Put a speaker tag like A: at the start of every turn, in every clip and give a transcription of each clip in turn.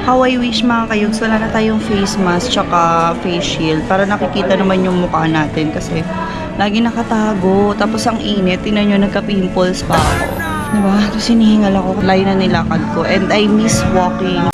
A: How I wish mga kayugs, wala na tayong face mask tsaka face shield para nakikita naman yung mukha natin kasi lagi nakatago. Tapos ang init, tinan nyo, nagka-pimples pa ako. Diba? Tapos hinihingal ako, layo na nilakad ko. And I miss walking.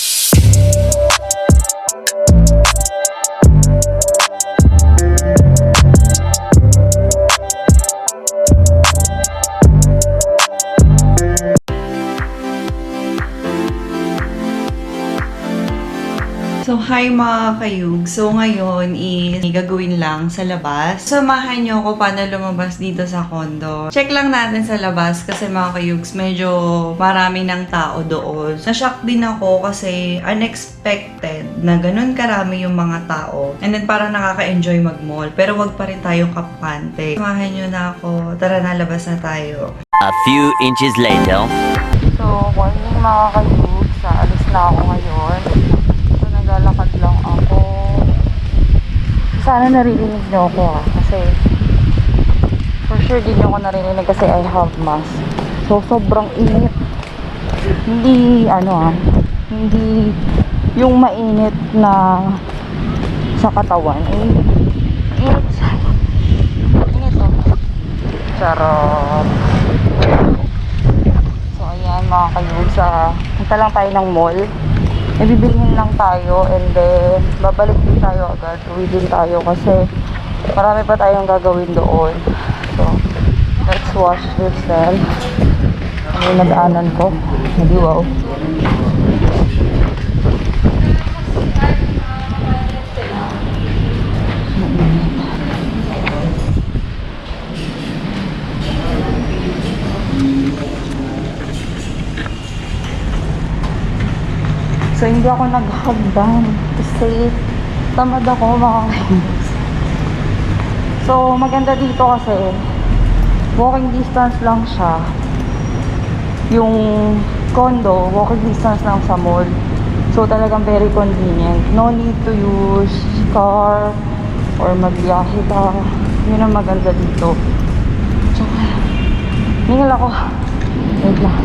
A: So, hi mga kayug. So, ngayon is gagawin lang sa labas. Samahan nyo ako paano lumabas dito sa condo. Check lang natin sa labas kasi mga kayugs, medyo marami ng tao doon. Na-shock din ako kasi unexpected na ganun karami yung mga tao. And then parang nakaka-enjoy mag-mall. Pero wag pa rin tayong kapante. Samahan nyo na ako. Tara na, labas na tayo.
B: A few inches later.
A: So, morning mga kayugs. Alis na ako ngayon. Naglalakad lang ako. Sana naririnig niyo ako kasi for sure din niyo ako naririnig kasi I have mask. So sobrang init. Hindi hindi yung mainit na sa katawan. Init oh. Charot. So ayan mga kayugs, punta lang tayo ng mall. Bibilhin lang tayo and then babalik din tayo agad. Uwi din tayo kasi marami pa tayong gagawin doon. So, let's wash this then. Ano yung nadaanan ko? Hindi wow. So, hindi ako naghagdan kasi tamad ako mga kainis. So, maganda dito kasi walking distance lang siya. Yung condo, walking distance lang sa mall. So, talagang very convenient. No need to use car or magbiyahe ka. Yun ang maganda dito. Tsaka, hingal ako. Wait lang.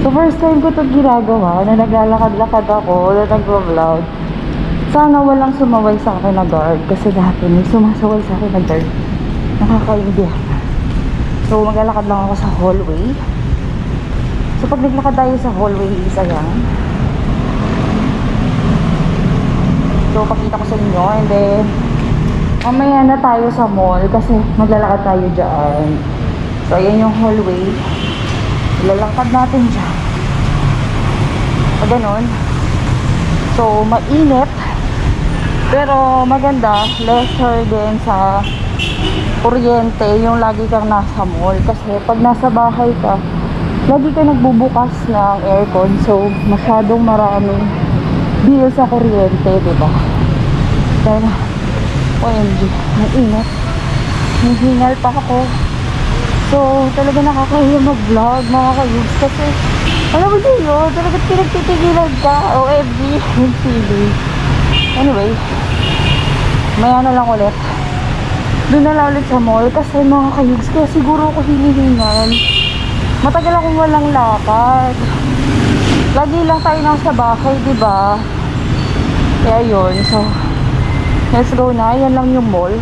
A: So, first time ko ito ginagawa na naglalakad-lakad ako na nag-vlog. Sana walang sumaway sa akin na guard kasi dati may sumasaway sa akin na guard. Nakakaindihan. So, maglalakad lang ako sa hallway. So, pag naglakad tayo sa hallway, isa yan. So, pakita ko sa inyo and then mamaya na tayo sa mall kasi maglalakad tayo dyan. So, ayan yung hallway. Lalangkad natin dyan. O ganon. So, mainit. Pero maganda. Lesser din sa kuryente yung lagi kang nasa mall. Kasi pag nasa bahay ka, lagi ka nagbubukas ng aircon. So, masyadong maraming bill sa kuryente, diba? Pero, OMG, mainit. Hihingal pa ako. So, talaga nakakahiya mag-vlog mga kayugs kasi alam mo din yun, talaga pinagtitigilan ka OFG, silly. Anyway, maya na lang ulit doon na lang ulit sa mall kasi mga kayugs, kaya siguro ako hinihingal, matagal akong walang lakad, lagi lang tayo nasa bahay, diba? Kaya yun, so let's go na, yan lang yung mall.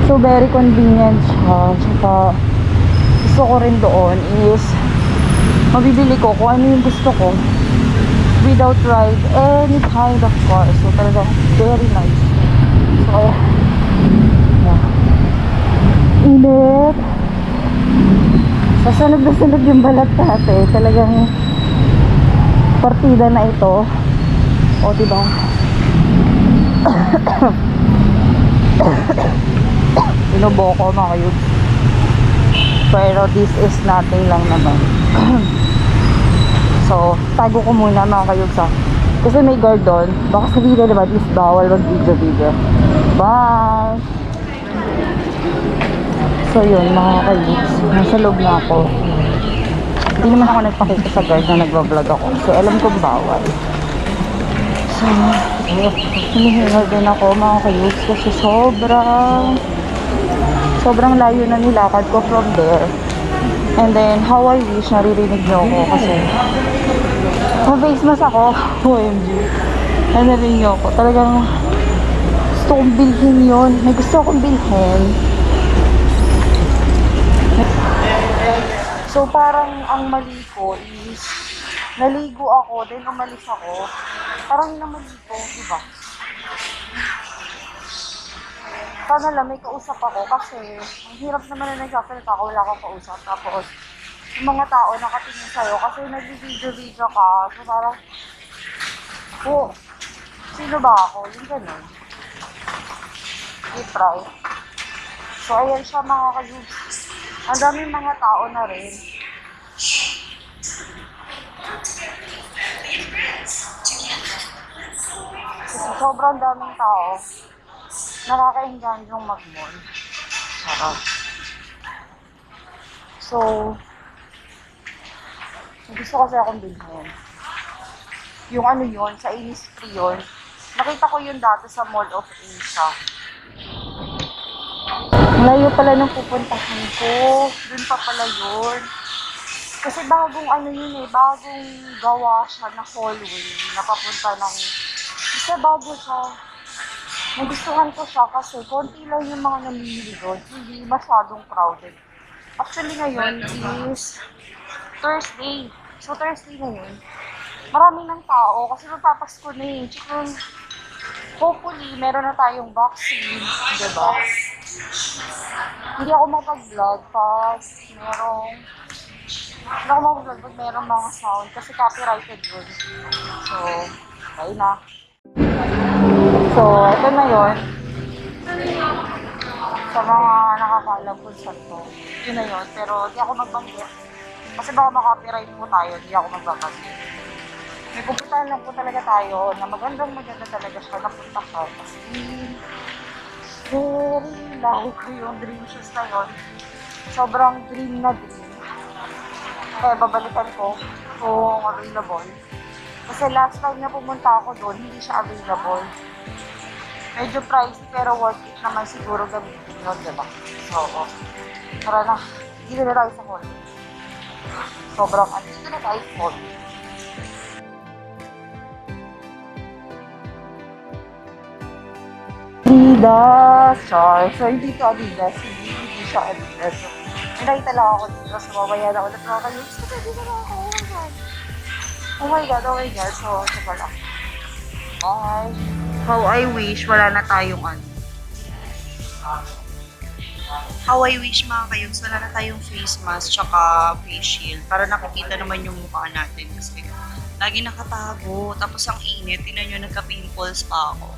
A: So, very convenient siya. Tsaka, gusto ko rin doon is mabibili ko kung ano yung gusto ko without ride any kind of car. So, talagang very nice. So, yeah. Init. Sasanog na sanog yung balat dati. Talagang partida na ito. O, diba? Inubo ko mga kayugs. Pero this is nothing lang naman. So, tago ko muna mga kayugs ha. Kasi may guard doon. Baka sabihin na naman is bawal mag-video. Bye! So yun mga kayugs. Nasa loob na ako. Hindi naman ako nagpakita sa guard na nagbablog ako. So alam kong bawal. So, hinihingal din ako mga kayugs kasi sobrang layo na nilakad ko from there. And then, how I wish naririnig niyo ako kasi ma-face mask ako. OMG. And narinig niyo ako. Talagang gusto kong bilhin yun. May gusto akong bilhin. So, parang ang mali ko is naligo ako, then umalis ako. Parang yun ang mali ko, diba? Sana lang may kausap ako kasi ang hirap naman na nagsasalita ka, wala kang kausap. Tapos, yung mga tao nakatingin sa'yo kasi nag-video-video ka. So, parang, oh, sino ba ako? Yung ganun. I-try. So, ayan siya mga ka-youths. Ang daming mga tao na rin. Kasi sobrang daming tao. Nakakainggan yung mag-mall. Sarap. So, gusto kasi akong bilhin. Yung ano yun, sa Innisfree yun. Nakita ko yun dati sa Mall of Asia. Layo pala ng pupuntahan ko. Dun pa pala yun. Kasi bagong ano yun eh, bagong gawa siya na hallway na papunta ng... Kasi bago siya. Nagustuhan ko siya kasi konti lang yung mga namimili doon. Hindi masyadong crowded. Actually ngayon is Thursday. So Thursday ngayon, marami ng tao kasi magpapasko na eh. Tsaka hopefully meron na tayong vaccine, diba? Hindi ako mapag-vlog pag merong mga sound kasi copyrighted yun. So, okay na. So, ito na yun. Sa mga nakakaalam kung saan to. Yun na yun. Pero di ako magbanggit. Kasi baka makapiright po tayo. Di ako magbabanggit. May pupuntahan lang po talaga tayo na maganda talaga siya. Napunta siya. Kasi very like ko yung dream shoes na yun. Sobrang dream na dream. Kaya babalikan ko kung available. Kasi last time na pumunta ako doon, hindi siya available. Medyo pricey pero worth it naman siguro gamitin yun, diba? So, tara na. Dito na tayo sa mall. Sobrang dito na tayo sa mall. Adidas, char. So, hindi to Adidas. Hindi siya Adidas. So, may nakita lang ako dito. So, mabayan ako na mga kayo. So, dito na ako. Oh my God. Oh my God. So, ito pala. Bye. How I wish wala na tayong ano. How I wish mga kayugs, wala na tayong face mask tsaka face shield para nakikita naman yung mukha natin kasi lagi nakatago. Tapos ang init, tinan nyo, nagka-pimples pa ako.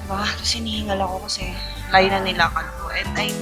A: Diba? Tapos hinihingal ako kasi layo na nilakad ko. And I'm